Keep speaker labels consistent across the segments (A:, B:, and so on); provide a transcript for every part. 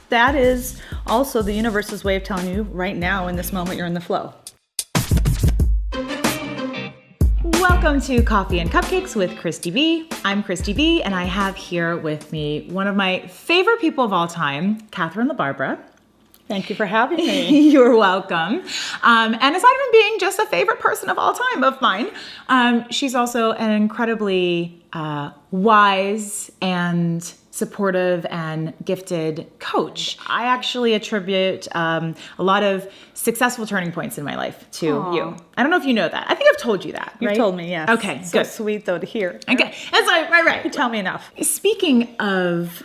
A: that is also the universe's way of telling you right now in this moment you're in the flow.
B: Welcome to Coffee and Cupcakes with Christy V. I'm Christy V, and I have here with me one of my favorite people of all time, Kathryn LaBarbera.
A: Thank you for having me.
B: You're welcome. And aside from being just a favorite person of all time of mine, she's also an incredibly wise and supportive and gifted coach. I actually attribute a lot of successful turning points in my life to you. I don't know if you know that. I think I've told you that, right?
A: You've told me, yes.
B: Okay,
A: so
B: good.
A: Sweet, though, to hear.
B: Okay, that's right.
A: You tell me enough.
B: Speaking of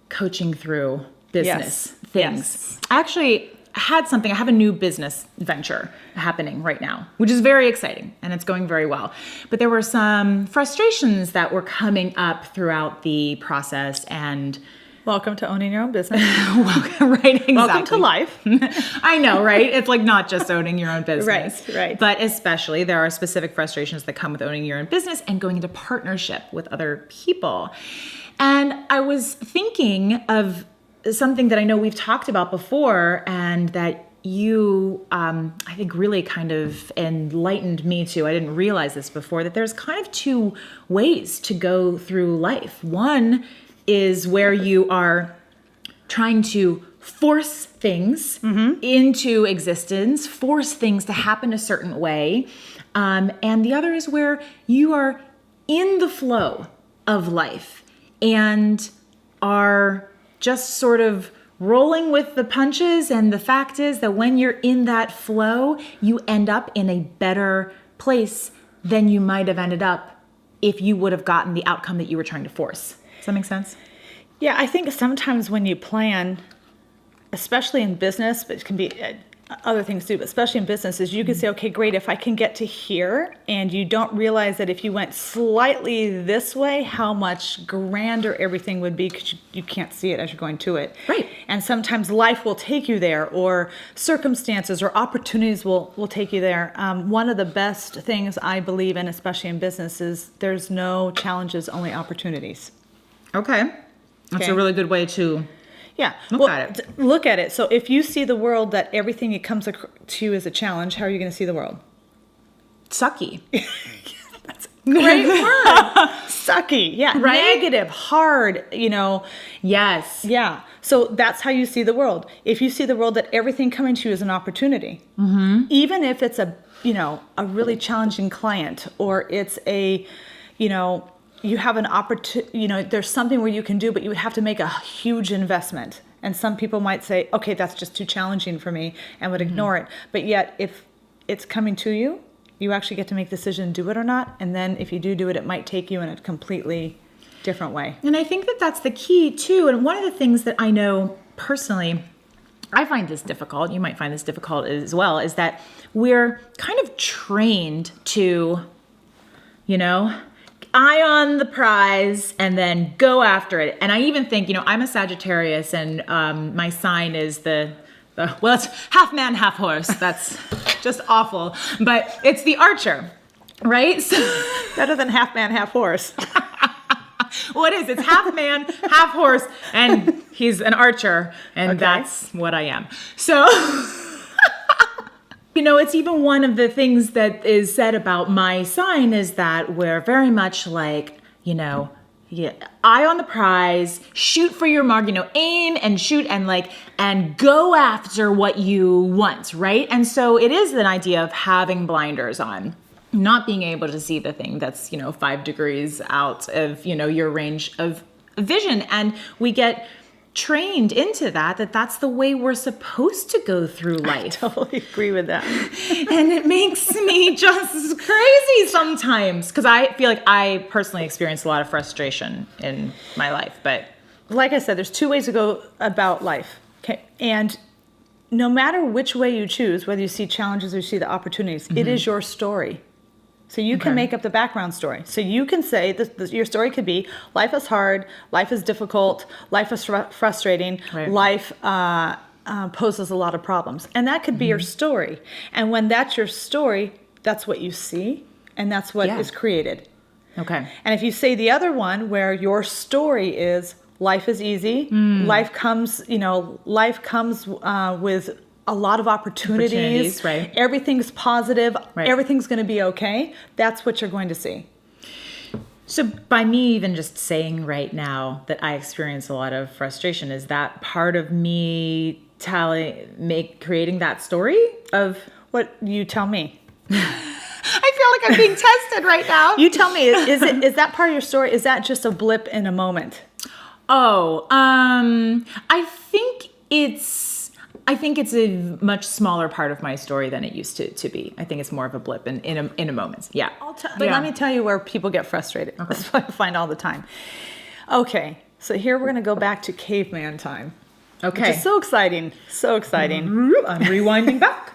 B: coaching through business things, I actually I have a new business venture happening right now, which is very exciting and it's going very well. But there were some frustrations that were coming up throughout the process and
A: Welcome to owning your own business.
B: Right, exactly.
A: Welcome to life.
B: I know, right? It's like not just owning your own business.
A: Right.
B: But especially there are specific frustrations that come with owning your own business and going into partnership with other people. And I was thinking of something that I know we've talked about before and that you, I think really kind of enlightened me to. I didn't realize this before, that there's kind of two ways to go through life. One is where you are trying to force things into existence, force things to happen a certain way. And the other is where you are in the flow of life and are just sort of rolling with the punches. And the fact is that when you're in that flow, you end up in a better place than you might have ended up if you would have gotten the outcome that you were trying to force. Does that make sense?
A: Yeah, I think sometimes when you plan, especially in business, but it can be other things too, but especially in business, is you can say, okay, great, if I can get to here, and you don't realize that if you went slightly this way, how much grander everything would be because you can't see it as you're going to it.
B: Right.
A: And sometimes life will take you there, or circumstances or opportunities will take you there. One of the best things I believe in, especially in business, is there's no challenges, only opportunities.
B: Okay. That's a really good way to look at it.
A: Look at it. So if you see the world that everything that comes to you is a challenge, how are you going to see the world?
B: Sucky.
A: That's a great word. Sucky. Yeah.
B: Right?
A: Negative, hard,
B: Yes.
A: Yeah. So that's how you see the world. If you see the world that everything coming to you is an opportunity, even if it's a really challenging client, or it's you have an opportunity, there's something where you can do, but you would have to make a huge investment. And some people might say, okay, that's just too challenging for me, and would ignore it. But yet, if it's coming to you, you actually get to make the decision to do it or not. And then if you do it, it might take you in a completely different way.
B: And I think that that's the key too. And one of the things that I know personally, I find this difficult, you might find this difficult as well, is that we're kind of trained to, eye on the prize and then go after it. And I even think, I'm a Sagittarius and my sign is well, it's half man, half horse. That's just awful. But it's the archer, right? So,
A: better than half man, half horse.
B: Well, it is. It's half man, half horse, and he's an archer. And that's what I am. So... it's even one of the things that is said about my sign is that we're very much like, eye on the prize, shoot for your mark, aim and shoot and go after what you want, right? And so it is an idea of having blinders on, not being able to see the thing that's, 5 degrees out of, your range of vision. And we get trained into that's the way we're supposed to go through life.
A: I totally agree with that.
B: And it makes me just crazy sometimes because I feel like I personally experience a lot of frustration in my life. But
A: like I said, there's two ways to go about life. Okay. And no matter which way you choose, whether you see challenges or you see the opportunities, it is your story. So you can make up the background story. So you can say, your story could be, life is hard, life is difficult, life is frustrating, life poses a lot of problems. And that could be your story. And when that's your story, that's what you see, and that's what is created.
B: Okay.
A: And if you say the other one, where your story is, life is easy. Life comes, with a lot of opportunities.
B: Right.
A: Everything's positive.
B: Right.
A: Everything's going to be okay. That's what you're going to see.
B: So by me even just saying right now that I experience a lot of frustration, is that part of me creating that story of...
A: What you tell me.
B: I feel like I'm being tested right now.
A: You tell me, is that part of your story? Is that just a blip in a moment?
B: Oh, I think it's a much smaller part of my story than it used to be. I think it's more of a blip in a moment. Yeah.
A: But let me tell you where people get frustrated. Okay. That's what I find all the time. Okay, so here we're going to go back to caveman time.
B: Okay.
A: Which is so exciting. So exciting.
B: I'm rewinding back.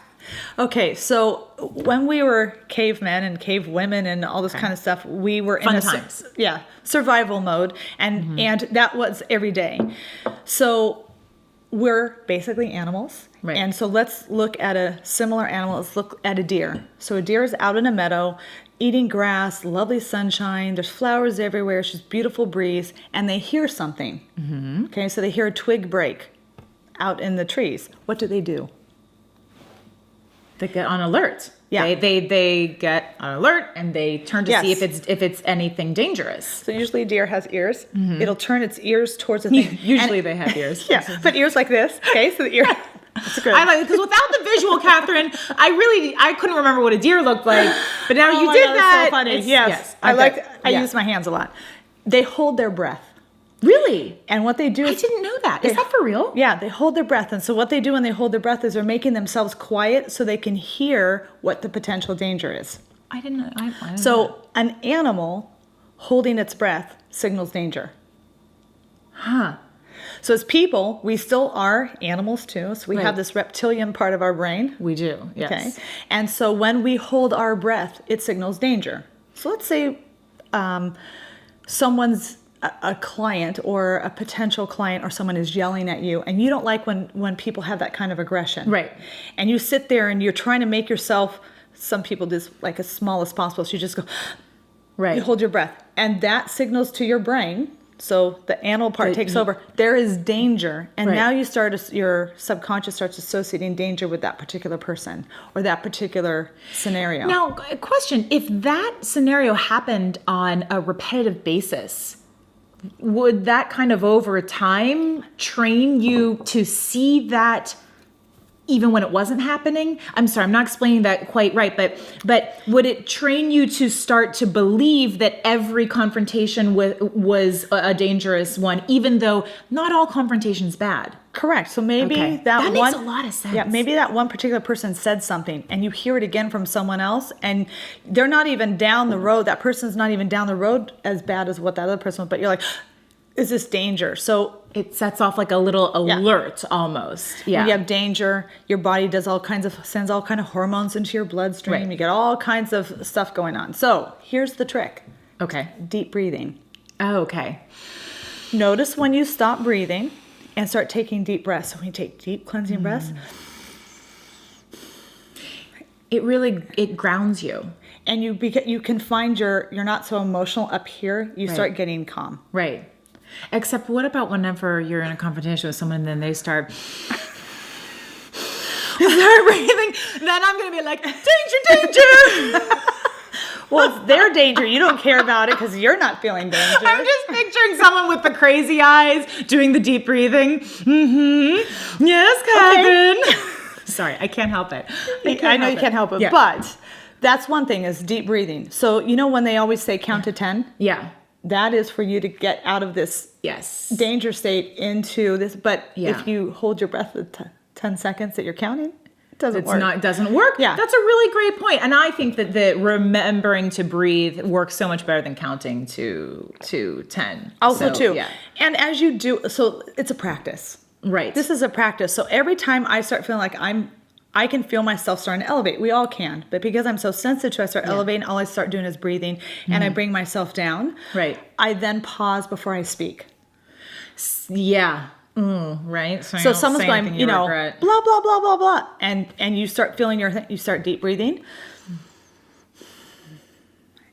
A: Okay, so when we were cavemen and cave women and all this kind of stuff, we were in
B: times.
A: Survival mode, and that was every day. So we're basically animals,
B: right.
A: And so let's look at a similar animal. Let's look at a deer. So a deer is out in a meadow, eating grass, lovely sunshine. There's flowers everywhere. It's just beautiful breeze, and they hear something. Mm-hmm. Okay, so they hear a twig break out in the trees. What do?
B: They get on alert.
A: Yeah.
B: They get on alert and they turn to see if it's anything dangerous.
A: So usually a deer has ears. Mm-hmm. It'll turn its ears towards the thing.
B: Usually they have ears.
A: Yeah, but ears like this. Okay, so the ear. That's good.
B: I like it because without the visual, Kathryn, I couldn't remember what a deer looked like. But now you did that.
A: So funny. Yes. I use my hands a lot. They hold their breath.
B: Really?
A: And what they do is...
B: I didn't know that. Is that for real?
A: Yeah, they hold their breath. And so what they do when they hold their breath is they're making themselves quiet so they can hear what the potential danger is.
B: I didn't know. I didn't
A: know. An animal holding its breath signals danger.
B: Huh.
A: So as people, we still are animals too. So we have this reptilian part of our brain.
B: We do, yes.
A: Okay. And so when we hold our breath, it signals danger. So let's say someone's... a client or a potential client or someone is yelling at you and you don't like when people have that kind of aggression.
B: Right.
A: And you sit there and you're trying to make yourself, some people do like as small as possible. So you just go,
B: right.
A: You hold your breath and that signals to your brain. So the animal part takes over. There is danger. And now your subconscious starts associating danger with that particular person or that particular scenario.
B: Now, a question, if that scenario happened on a repetitive basis, would that kind of over time train you to see that even when it wasn't happening? I'm sorry, I'm not explaining that quite right, but would it train you to start to believe that every confrontation was a dangerous one, even though not all confrontation is bad?
A: Correct. So maybe that
B: makes a lot of sense.
A: Yeah, maybe that one particular person said something and you hear it again from someone else and they're not even down the road. That person's not even down the road as bad as what that other person was, but you're like, is this danger? So
B: it sets off like a little alert almost. Yeah.
A: When you have danger, your body sends all kind of hormones into your bloodstream.
B: Right.
A: You get all kinds of stuff going on. So here's the trick.
B: Okay.
A: Deep breathing.
B: Oh, okay.
A: Notice when you stop breathing and start taking deep breaths. So when you take deep cleansing breaths,
B: it grounds you.
A: And you can find you're not so emotional up here. You start getting calm.
B: Right. Except what about whenever you're in a confrontation with someone and then they start breathing, then I'm going to be like, danger.
A: Well, it's their danger. You don't care about it because you're not feeling danger.
B: I'm just picturing someone with the crazy eyes doing the deep breathing. Mm-hmm. Yes, Kathryn. Okay. Sorry, I can't help it.
A: I know you can't help it. Yeah. But that's one thing is deep breathing. So, when they always say count to 10?
B: Yeah.
A: That is for you to get out of this danger state into this. But if you hold your breath for 10 seconds that you're counting, it doesn't work.
B: It doesn't work.
A: Yeah.
B: That's a really great point. And I think that the remembering to breathe works so much better than counting to 10.
A: Also, too.
B: Yeah.
A: And as you do, so it's a practice.
B: Right.
A: This is a practice. So every time I start feeling like I can feel myself starting to elevate. We all can. But because I'm so sensitive to I start elevating, all I start doing is breathing and I bring myself down.
B: Right.
A: I then pause before I speak.
B: Yeah. Right.
A: So someone's going, blah, blah, blah, blah, blah. And you start feeling you start deep breathing.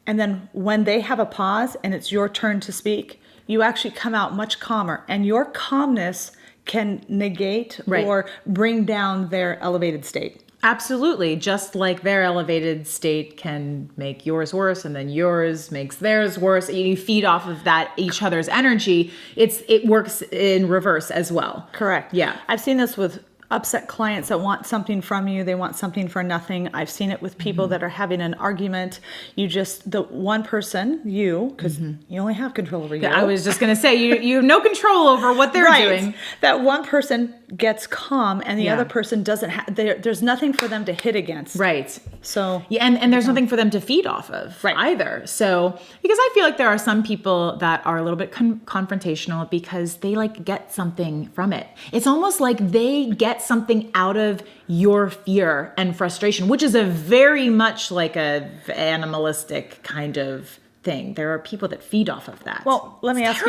A: And then when they have a pause and it's your turn to speak, you actually come out much calmer, and your calmness can negate
B: Right.
A: or bring down their elevated state.
B: Absolutely. Just like their elevated state can make yours worse, and then yours makes theirs worse. You feed off of that, each other's energy. It works in reverse as well.
A: Correct.
B: Yeah.
A: I've seen this with upset clients that want something from you. They want something for nothing. I've seen it with people that are having an argument. The one person, because you only have control over you.
B: I was just going to say, you have no control over what they're doing.
A: That one person gets calm and the
B: Yeah.
A: other person doesn't there's nothing for them to hit against.
B: Right.
A: So
B: Yeah, and there's nothing for them to feed off of either. So, because I feel like there are some people that are a little bit confrontational because they like get something from it. It's almost like they get something out of your fear and frustration, which is a very much like a animalistic kind of thing. There are people that feed off of that.
A: well, let me ask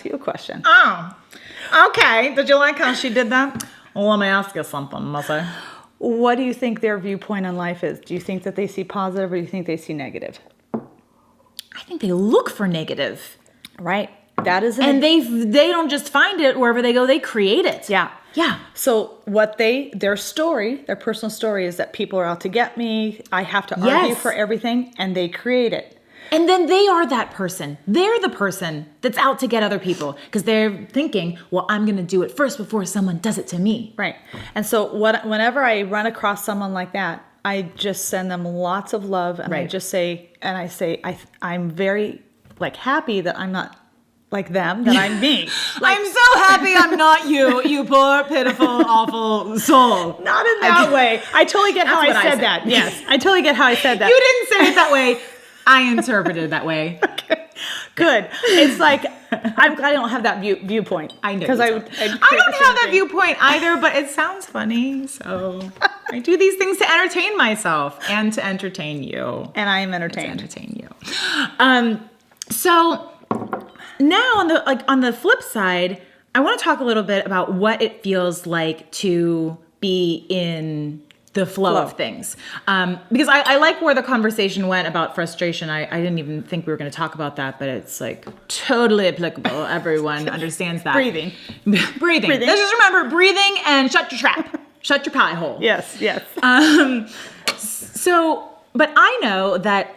A: you a question.
B: Oh, okay. Did you like how she did that? Well, let me ask you something, Melissa.
A: What do you think their viewpoint on life is? Do you think that they see positive or do you think they see negative?
B: I think they look for negative.
A: Right. That is
B: And they don't just find it wherever they go, they create it.
A: Yeah.
B: Yeah.
A: So their personal story is that people are out to get me. I have to argue
B: Yes.
A: for everything, and they create it.
B: And then they are that person. They're the person that's out to get other people because they're thinking, well, I'm going to do it first before someone does it to me.
A: Right. And so whenever I run across someone like that, I just send them lots of love, and I
B: Right.
A: just say, I'm very happy that I'm not like them, that I'm me.
B: I'm so happy I'm not you, you poor, pitiful, awful soul.
A: Not in that way. I totally get how
B: That's
A: I
B: what I
A: said
B: said.
A: that. Yes, I totally get how I said that.
B: You didn't say it that way. I interpreted it that way.
A: Good. It's like, I'm glad I don't have that viewpoint.
B: I know.
A: Because
B: I
A: I
B: don't have that viewpoint either, but it sounds funny. So I do these things to entertain myself and to entertain you.
A: And I am
B: To
A: entertained.
B: entertain you. So now on the flip side, I want to talk a little bit about what it feels like to be in the flow of things. Because I like where the conversation went about frustration. I didn't even think we were going to talk about that, but it's like totally applicable. Everyone understands that.
A: Breathing.
B: Breathing. Let's just remember breathing and shut your trap. Shut your pie hole.
A: Yes, yes.
B: But I know that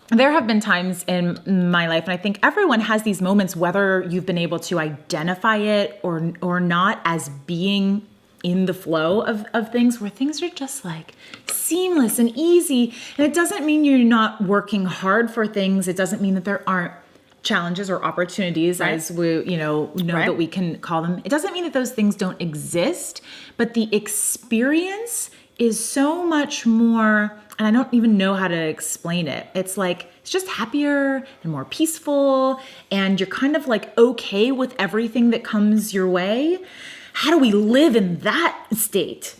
B: there have been times in my life, and I think everyone has these moments, whether you've been able to identify it or not, as being in the flow of things, where things are just like seamless and easy. And it doesn't mean you're not working hard for things. It doesn't mean that there aren't challenges or opportunities, as we know that we can call them. It doesn't mean that those things don't exist, but the experience is so much more, and I don't even know how to explain it. It's just happier and more peaceful, and you're kind of like okay with everything that comes your way. How do we live in that state?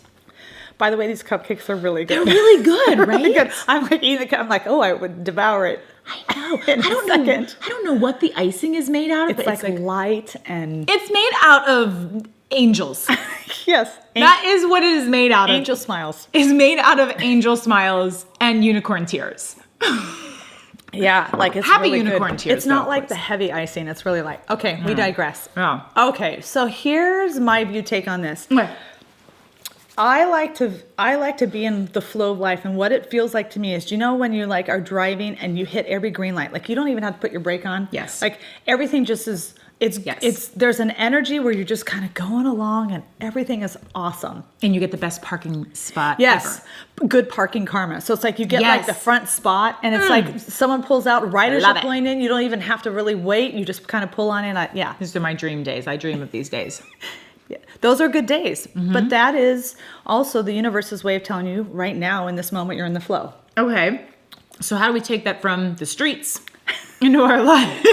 A: By the way, these cupcakes are really good.
B: They're really good, right?
A: Really good. I'm like eating the cup. I'm like, oh, I would devour it.
B: I know.
A: In a second.
B: I don't know what the icing is made out of.
A: It's
B: but
A: like light and
B: it's made out of angels.
A: yes,
B: That is what it is made out of.
A: angel smiles.
B: Is made out of angel smiles and unicorn tears.
A: Yeah, like it's
B: Happy
A: really
B: unicorn
A: good.
B: tears,
A: It's not
B: though,
A: like
B: of
A: the
B: course.
A: heavy icing. It's really light. Okay, we digress.
B: Oh.
A: Okay, so here's my take on this. I like to be in the flow of life, and what it feels like to me is, do you know when you are driving and you hit every green light, like you don't even have to put your brake on?
B: Yes.
A: Like everything just is. It's there's an energy where you're just kind of going along, and everything is awesome.
B: And you get the best parking spot
A: Yes,
B: ever.
A: good parking karma. So it's like you get the front spot, and it's like someone pulls out right as
B: Love
A: you're
B: it.
A: pulling in. You don't even have to really wait. You just kind of pull on in. Yeah.
B: These are my dream days. I dream of these days.
A: Yeah, those are good days. But that is also the universe's way of telling you right now in this moment you're in the flow.
B: Okay. So how do we take that from the streets into our life?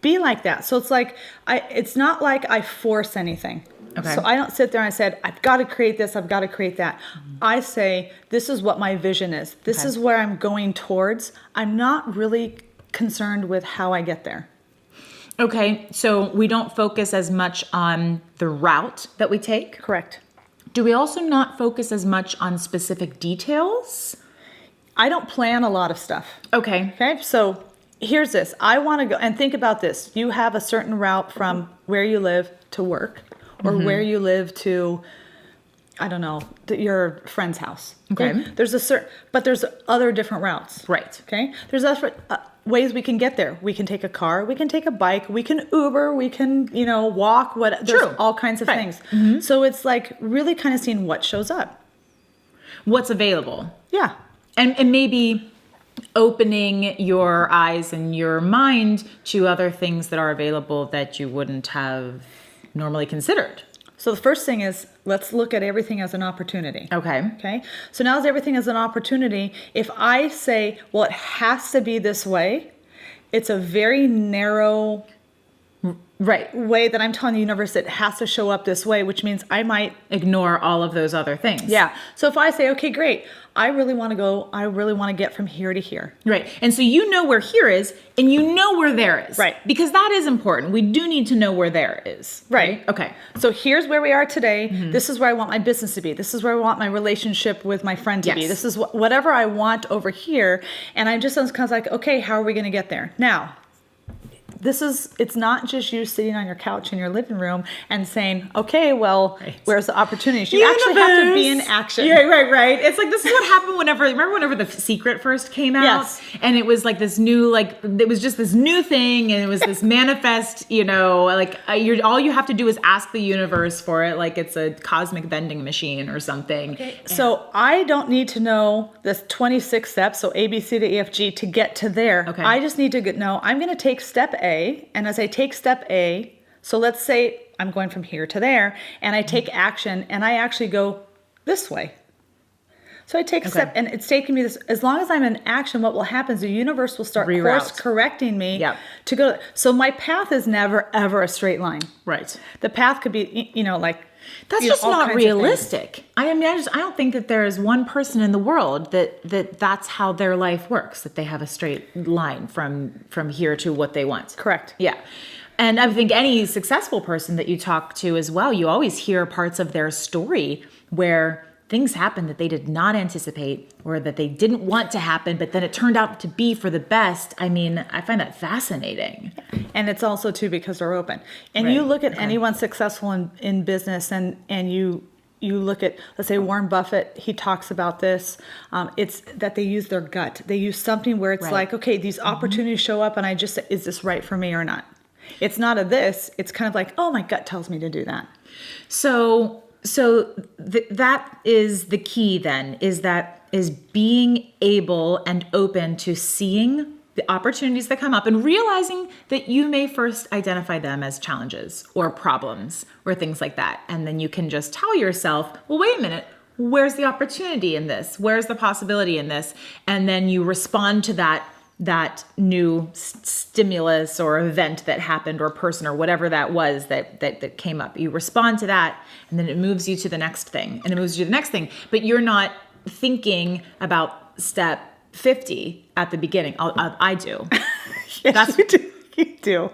A: Be like that. So it's like it's not like I force anything.
B: Okay.
A: So I don't sit there and I said, I've got to create this, I've got to create that. I say, this is what my vision is. This is where I'm going towards. I'm not really concerned with how I get there.
B: Okay, so we don't focus as much on the route that we take.
A: Correct.
B: Do we also not focus as much on specific details?
A: I don't plan a lot of stuff.
B: Okay.
A: Okay, so here's this. I want to go and think about this. You have a certain route from where you live to work or where you live to, I don't know, your friend's house.
B: Okay.
A: There's but there's other different routes.
B: Right.
A: Okay. There's other ways we can get there. We can take a car, we can take a bike, we can Uber, we can, walk, there's
B: True.
A: all kinds of
B: Right.
A: things. So it's like really kind of seeing what shows up.
B: What's available.
A: Yeah.
B: And maybe opening your eyes and your mind to other things that are available that you wouldn't have normally considered.
A: So the first thing is, let's look at everything as an opportunity.
B: Okay.
A: Okay. So now as everything is an opportunity, if I say, well, it has to be this way, it's a very narrow
B: Right.
A: way that I'm telling the universe it has to show up this way, which means I might
B: Ignore all of those other things.
A: Yeah. So if I say, okay, great, I really want to get from here to here.
B: Right. And so you know where here is and you know where there is.
A: Right.
B: Because that is important. We do need to know where there is.
A: Right.
B: Okay.
A: So here's where we are today. This is where I want my business to be. This is where I want my relationship with my friend to be.
B: Yes.
A: This is whatever I want over here. And I'm just kind of like, okay, how are we going to get there? Now, it's not just you sitting on your couch in your living room and saying, okay, well, where's the opportunities? You actually have to be in action.
B: Yeah, right. It's like, this is what happened remember whenever The Secret first came out?
A: Yes.
B: And it was like this new, it was just this new thing and it was this manifest, all you have to do is ask the universe for it, like it's a cosmic vending machine or something.
A: Okay. So I don't need to know the 26 steps, so A, B, C to E, F, G to get to there.
B: Okay.
A: I just need to know I'm going to take step A, and as I take step A, so let's say I'm going from here to there, and I take action, and I actually go this way. So I take a step, and it's taking me this. As long as I'm in action, what will happen is the universe will start course correcting me to go. So my path is never ever a straight line.
B: Right.
A: The path could be,
B: That's just not realistic. I don't think that there is one person in the world that's how their life works, that they have a straight line from here to what they want.
A: Correct.
B: Yeah. And I think any successful person that you talk to as well, you always hear parts of their story where things happened that they did not anticipate or that they didn't want to happen, but then it turned out to be for the best. I mean, I find that fascinating.
A: And it's also too because they're open. And you look at anyone successful in business and you look at, let's say Warren Buffett, he talks about this. It's that they use their gut. They use something where it's like, okay, these opportunities show up and I just say, is this right for me or not? It's not a this, it's kind of like, oh, my gut tells me to do that.
B: So that is the key then, is being able and open to seeing the opportunities that come up and realizing that you may first identify them as challenges or problems or things like that. And then you can just tell yourself, well, wait a minute, where's the opportunity in this? Where's the possibility in this? And then you respond to that new stimulus or event that happened or person or whatever that was that came up. You respond to that and then it moves you to the next thing and it moves you to the next thing. But you're not thinking about step 50 at the beginning. I do.
A: Yes, you do.
B: I do.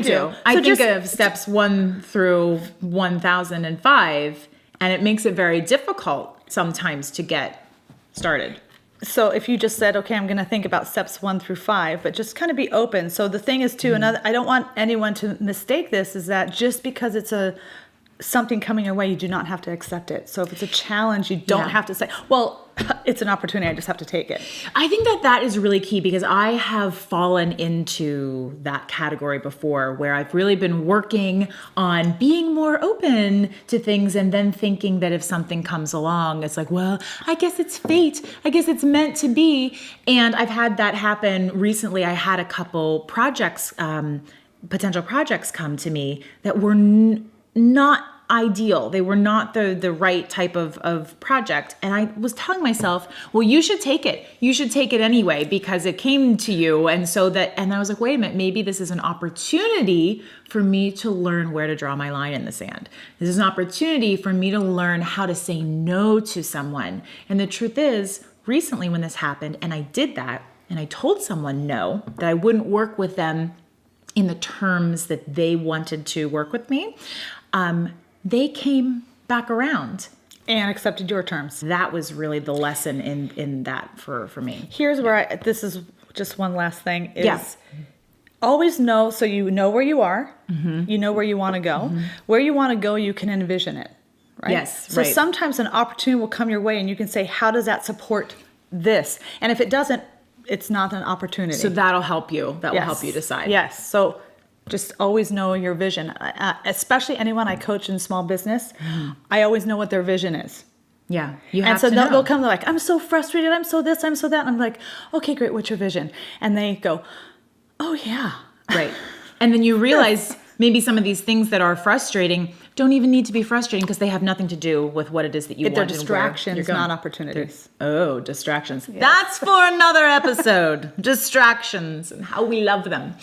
A: So
B: I think of steps 1 through 1005 and it makes it very difficult sometimes to get started.
A: So if you just said, okay, I'm going to think about steps 1 through 5, but just kind of be open. So the thing is too, another, I don't want anyone to mistake this, is that just because it's something coming your way, you do not have to accept it. So if it's a challenge, you don't have to say, well, it's an opportunity, I just have to take it.
B: I think that is really key because I have fallen into that category before where I've really been working on being more open to things and then thinking that if something comes along, it's like, well, I guess it's fate. I guess it's meant to be. And I've had that happen recently. I had a couple projects, potential projects come to me that were not ideal. They were not the right type of project. And I was telling myself, well, you should take it. You should take it anyway because it came to you. And I was like, wait a minute, maybe this is an opportunity for me to learn where to draw my line in the sand. This is an opportunity for me to learn how to say no to someone. And the truth is, recently when this happened and I did that and I told someone no, that I wouldn't work with them in the terms that they wanted to work with me, they came back around.
A: And accepted your terms.
B: That was really the lesson in that for me.
A: Here's where this is just one last thing is
B: Yeah.
A: always know, so you know where you are, you know where you want to go. Where you want to go, you can envision it, right?
B: Yes,
A: So
B: right.
A: sometimes an opportunity will come your way and you can say, how does that support this? And if it doesn't, it's not an opportunity.
B: So that'll help you. That will help you decide.
A: Yes. So just always know your vision. Especially anyone I coach in small business, I always know what their vision is.
B: Yeah. You
A: And
B: have
A: so
B: to
A: they'll
B: know.
A: come, they're like, I'm so frustrated, I'm so this, I'm so that. And I'm like, okay, great, what's your vision? And they go, oh yeah.
B: Right. And then you realize maybe some of these things that are frustrating don't even need to be frustrating because they have nothing to do with what it is that you want.
A: They're
B: and where
A: distractions,
B: you're going.
A: not opportunities.
B: Oh, distractions. That's for another episode. Distractions and how we love them.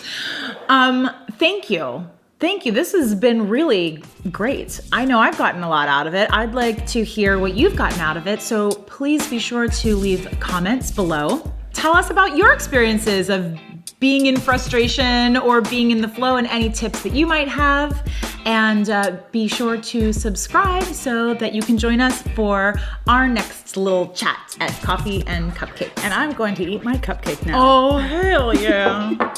B: Thank you. Thank you. This has been really great. I know I've gotten a lot out of it. I'd like to hear what you've gotten out of it. So please be sure to leave comments below. Tell us about your experiences of being in frustration or being in the flow and any tips that you might have. And be sure to subscribe so that you can join us for our next little chat at Coffee and Cupcakes.
A: And I'm going to eat my cupcake now.
B: Oh, hell yeah.